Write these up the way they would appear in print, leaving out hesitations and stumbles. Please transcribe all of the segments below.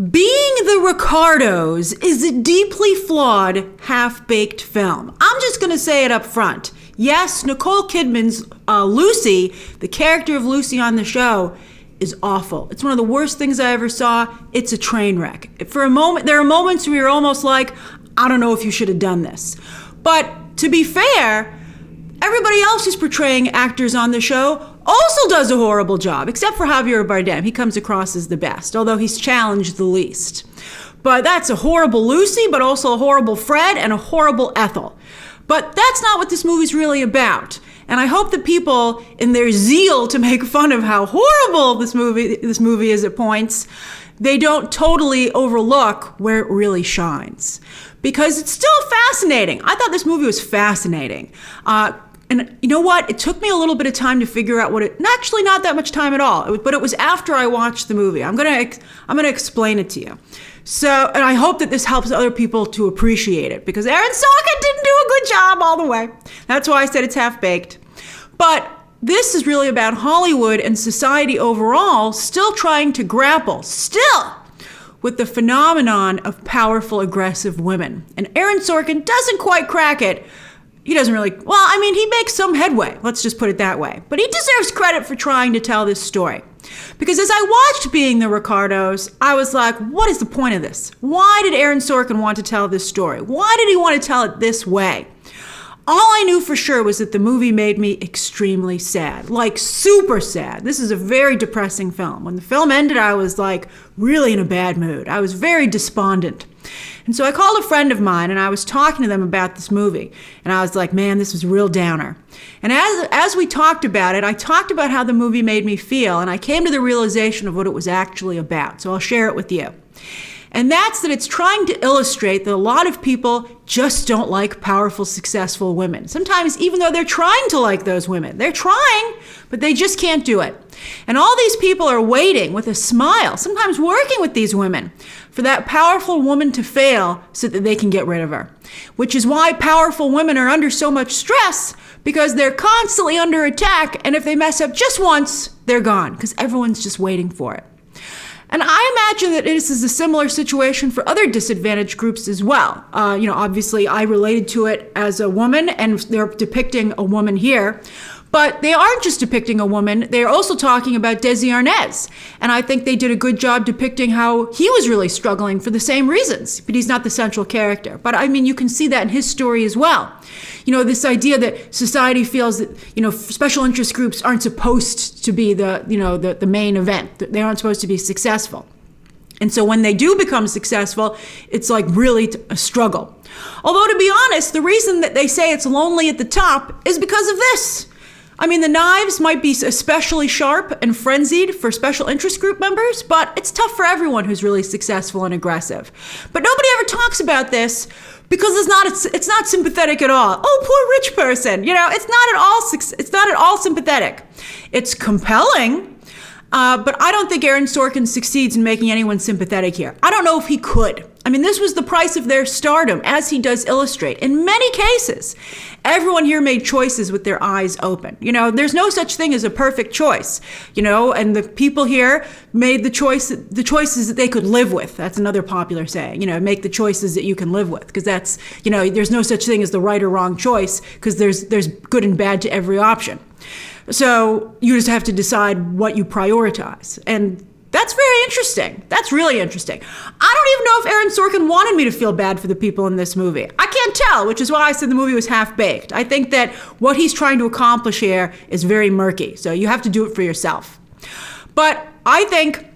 Being the Ricardos is a deeply flawed, half-baked film. I'm just going to say it up front. Yes, Nicole Kidman's Lucy, the character of Lucy on the show, is awful. It's one of the worst things I ever saw. It's a train wreck. For a moment, there are moments where you're almost like, I don't know if you should have done this. But to be fair, everybody else who's portraying actors on the show also does a horrible job, except for Javier Bardem. He comes across as the best, although he's challenged the least. But that's a horrible Lucy, but also a horrible Fred and a horrible Ethel. But that's not what this movie's really about. And I hope that people, in their zeal to make fun of how horrible this movie is at points, they don't totally overlook where it really shines. Because it's still fascinating. I thought this movie was fascinating. And you know what? It took me a little bit of time to figure out actually not that much time at all, but it was after I watched the movie. I'm gonna explain it to you. So, and I hope that this helps other people to appreciate it, because Aaron Sorkin didn't do a good job all the way. That's why I said it's half-baked. But this is really about Hollywood and society overall still trying to grapple, with the phenomenon of powerful, aggressive women. And Aaron Sorkin doesn't quite crack it. He doesn't really, he makes some headway, let's just put it that way. But he deserves credit for trying to tell this story. Because as I watched Being the Ricardos, I was like, what is the point of this? Why did Aaron Sorkin want to tell this story? Why did he want to tell it this way? All I knew for sure was that the movie made me extremely sad, like super sad. This is a very depressing film. When the film ended, I was like really in a bad mood. I was very despondent. And so I called a friend of mine and I was talking to them about this movie. And I was like, man, this was a real downer. And as we talked about it, I talked about how the movie made me feel. And I came to the realization of what it was actually about. So I'll share it with you. And that's that it's trying to illustrate that a lot of people just don't like powerful, successful women. Sometimes even though they're trying to like those women, they're trying, but they just can't do it. And all these people are waiting with a smile, sometimes working with these women, for that powerful woman to fail so that they can get rid of her. Which is why powerful women are under so much stress, because they're constantly under attack, and if they mess up just once, they're gone, because everyone's just waiting for it. And I imagine that this is a similar situation for other disadvantaged groups as well. Obviously I related to it as a woman, and they're depicting a woman here. But they aren't just depicting a woman, they're also talking about Desi Arnaz. And I think they did a good job depicting how he was really struggling for the same reasons, but he's not the central character. But you can see that in his story as well. This idea that society feels that, special interest groups aren't supposed to be the main event. They aren't supposed to be successful. And so when they do become successful, it's like really a struggle. Although to be honest, the reason that they say it's lonely at the top is because of this. The knives might be especially sharp and frenzied for special interest group members, but it's tough for everyone who's really successful and aggressive. But nobody ever talks about this because it's not sympathetic at all. Oh, poor rich person. It's not at all sympathetic. It's compelling, but I don't think Aaron Sorkin succeeds in making anyone sympathetic here. I don't know if he could. This was the price of their stardom, as he does illustrate. In many cases, everyone here made choices with their eyes open. There's no such thing as a perfect choice, and the people here made the choices that they could live with. That's another popular saying, make the choices that you can live with, because that's, there's no such thing as the right or wrong choice, because there's good and bad to every option. So you just have to decide what you prioritize. And that's very interesting. That's really interesting. I don't even know if Aaron Sorkin wanted me to feel bad for the people in this movie. I can't tell, which is why I said the movie was half-baked. I think that what he's trying to accomplish here is very murky, so you have to do it for yourself. But I think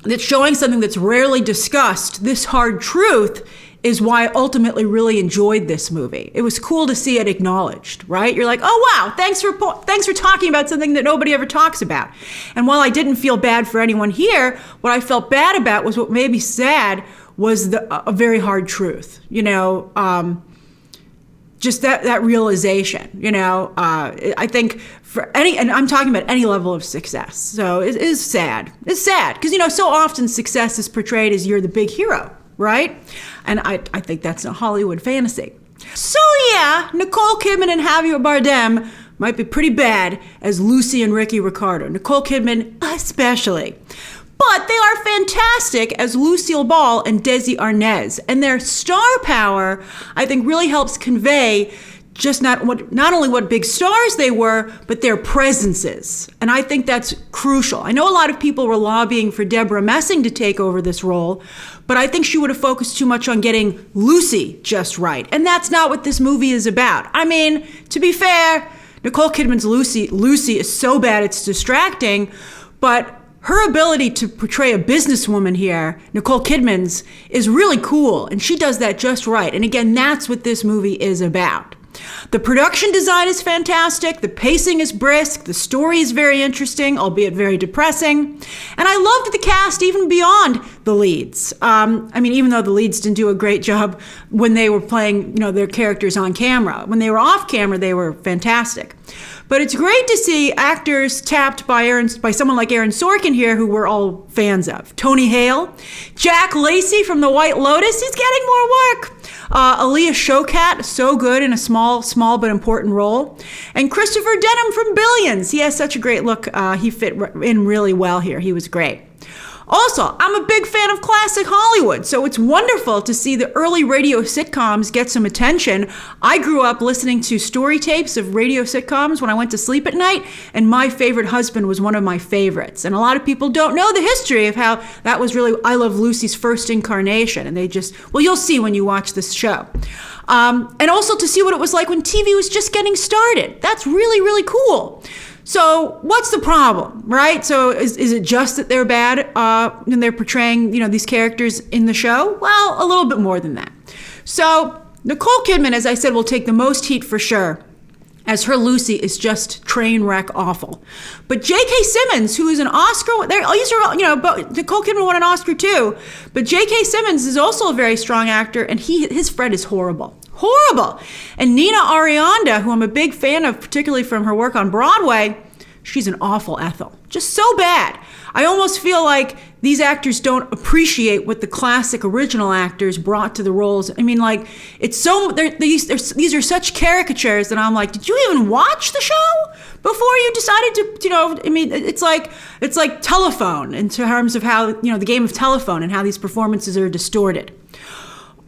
that showing something that's rarely discussed, this hard truth, is why I ultimately really enjoyed this movie. It was cool to see it acknowledged, right? You're like, oh wow, thanks for talking about something that nobody ever talks about. And while I didn't feel bad for anyone here, what I felt bad about was what made me sad was a very hard truth. Just that realization. I think and I'm talking about any level of success. So it is sad. It's sad because so often success is portrayed as you're the big hero. Right? And I think that's a Hollywood fantasy. So yeah, Nicole Kidman and Javier Bardem might be pretty bad as Lucy and Ricky Ricardo. Nicole Kidman especially. But they are fantastic as Lucille Ball and Desi Arnaz. And their star power, I think, really helps convey just not only what big stars they were, but their presences. And I think that's crucial. I know a lot of people were lobbying for Deborah Messing to take over this role, but I think she would have focused too much on getting Lucy just right. And that's not what this movie is about. I mean, to be fair, Nicole Kidman's Lucy is so bad it's distracting, but her ability to portray a businesswoman here, Nicole Kidman's, is really cool, and she does that just right. And again, that's what this movie is about. The production design is fantastic, the pacing is brisk, the story is very interesting, albeit very depressing, and I loved the cast even beyond the leads. Even though the leads didn't do a great job when they were playing, their characters on camera. When they were off camera, they were fantastic. But it's great to see actors tapped by someone like Aaron Sorkin here, who we're all fans of. Tony Hale, Jack Lacey from The White Lotus, he's getting more work. Aaliyah Shawkat, so good in a small but important role. And Christopher Denham from Billions. He has such a great look. He fit in really well here. He was great. Also, I'm a big fan of classic Hollywood, so it's wonderful to see the early radio sitcoms get some attention. I grew up listening to story tapes of radio sitcoms when I went to sleep at night, and My Favorite Husband was one of my favorites. And a lot of people don't know the history of how that was really I Love Lucy's first incarnation, and you'll see when you watch this show. And also to see what it was like when TV was just getting started. That's really, really cool. So what's the problem, right? So is it just that they're bad and they're portraying, these characters in the show? Well, a little bit more than that. So Nicole Kidman, as I said, will take the most heat for sure, as her Lucy is just train wreck awful. But J.K. Simmons, who is an Oscar, Nicole Kidman won an Oscar too, but J.K. Simmons is also a very strong actor, and his Fred is horrible. Horrible. And Nina Arianda, who I'm a big fan of, particularly from her work on Broadway, she's an awful Ethel. Just so bad. I almost feel like these actors don't appreciate what the classic original actors brought to the roles. I mean, like, it's so, these are such caricatures that I'm like, did you even watch the show before you decided to, it's like Telephone in terms of how, the game of Telephone and how these performances are distorted.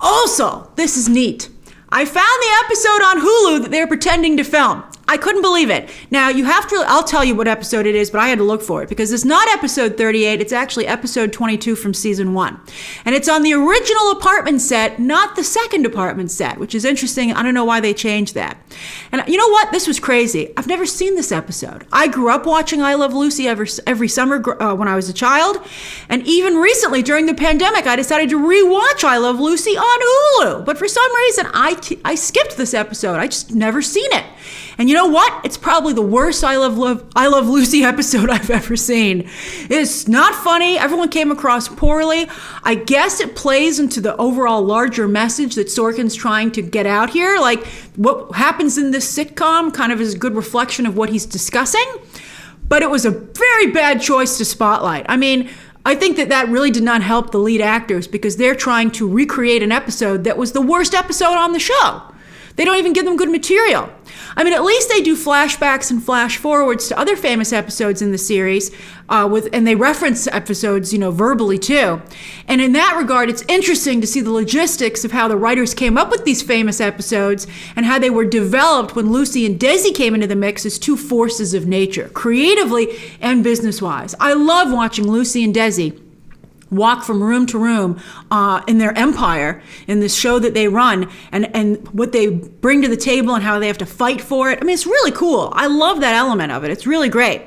Also, this is neat. I found the episode on Hulu that they're pretending to film. I couldn't believe it. Now, I'll tell you what episode it is, but I had to look for it because it's not episode 38. It's actually episode 22 from season 1. And it's on the original apartment set, not the second apartment set, which is interesting. I don't know why they changed that. And you know what? This was crazy. I've never seen this episode. I grew up watching I Love Lucy every summer when I was a child. And even recently, during the pandemic, I decided to rewatch I Love Lucy on Hulu. But for some reason, I skipped this episode. I just never seen it. And you know what? It's probably the worst I Love Lucy episode I've ever seen. It's not funny. Everyone came across poorly. I guess it plays into the overall larger message that Sorkin's trying to get out here. Like, what happens in this sitcom kind of is a good reflection of what he's discussing. But it was a very bad choice to spotlight. I mean, I think that really did not help the lead actors because they're trying to recreate an episode that was the worst episode on the show. They don't even give them good material. I mean, at least they do flashbacks and flash forwards to other famous episodes in the series, and they reference episodes, verbally too. And in that regard, it's interesting to see the logistics of how the writers came up with these famous episodes and how they were developed when Lucy and Desi came into the mix as two forces of nature, creatively and business-wise. I love watching Lucy and Desi walk from room to room in their empire in this show that they run and what they bring to the table and how they have to fight for it. I mean, it's really cool. I love that element of it. It's really great.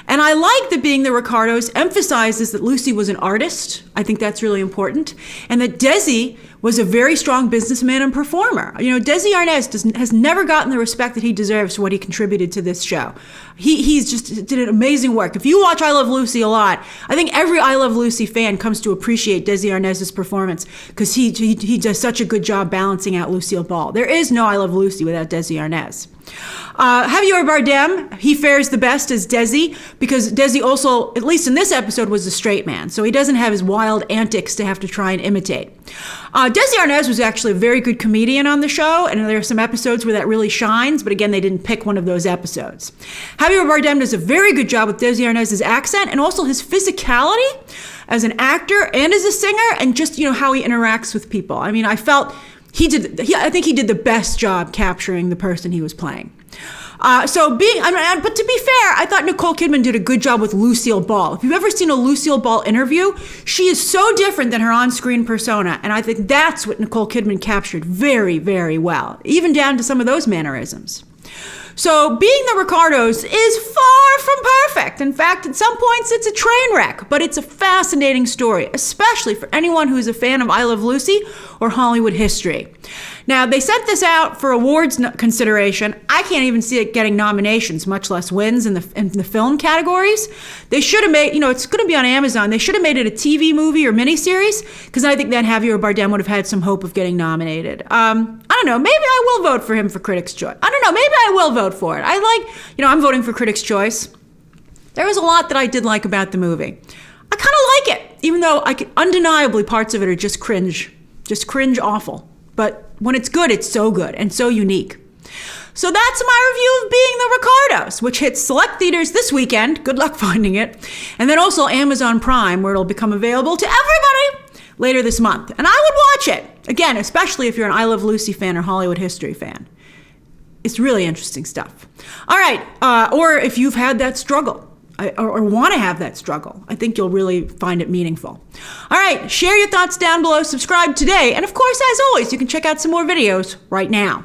And I like that Being the Ricardos emphasizes that Lucy was an artist. I think that's really important. And that Desi was a very strong businessman and performer. Desi Arnaz has never gotten the respect that he deserves for what he contributed to this show. He's just did an amazing work. If you watch I Love Lucy a lot, I think every I Love Lucy fan comes to appreciate Desi Arnaz's performance because he does such a good job balancing out Lucille Ball. There is no I Love Lucy without Desi Arnaz. Javier Bardem, he fares the best as Desi because Desi also, at least in this episode, was a straight man. So he doesn't have his wild antics to have to try and imitate. Desi Arnaz was actually a very good comedian on the show, and there are some episodes where that really shines, but again, they didn't pick one of those episodes. Javier Bardem does a very good job with Desi Arnaz's accent and also his physicality as an actor and as a singer, and just, how he interacts with people. I mean, I felt I think he did the best job capturing the person he was playing. But to be fair, I thought Nicole Kidman did a good job with Lucille Ball. If you've ever seen a Lucille Ball interview, she is so different than her on-screen persona, and I think that's what Nicole Kidman captured very, very well, even down to some of those mannerisms. So being the Ricardos is far from perfect. In fact, at some points it's a train wreck, but it's a fascinating story, especially for anyone who's a fan of I Love Lucy or Hollywood history. Now, they sent this out for awards consideration. I can't even see it getting nominations, much less wins in the film categories. They should have made, it's going to be on Amazon. They should have made it a TV movie or miniseries, because I think then Javier Bardem would have had some hope of getting nominated. I don't know. Maybe I will vote for him for Critics' Choice. I don't know. Maybe I will vote for it. I'm voting for Critics' Choice. There was a lot that I did like about the movie. I kind of like it, even though undeniably parts of it are just cringe awful. But when it's good, it's so good and so unique. So that's my review of Being the Ricardos, which hits select theaters this weekend. Good luck finding it. And then also Amazon Prime, where it'll become available to everybody later this month. And I would watch it. Again, especially if you're an I Love Lucy fan or Hollywood history fan. It's really interesting stuff. All right. Or if you've had that struggle. Or want to have that struggle, I think you'll really find it meaningful. All right, share your thoughts down below, subscribe today, and of course, as always, you can check out some more videos right now.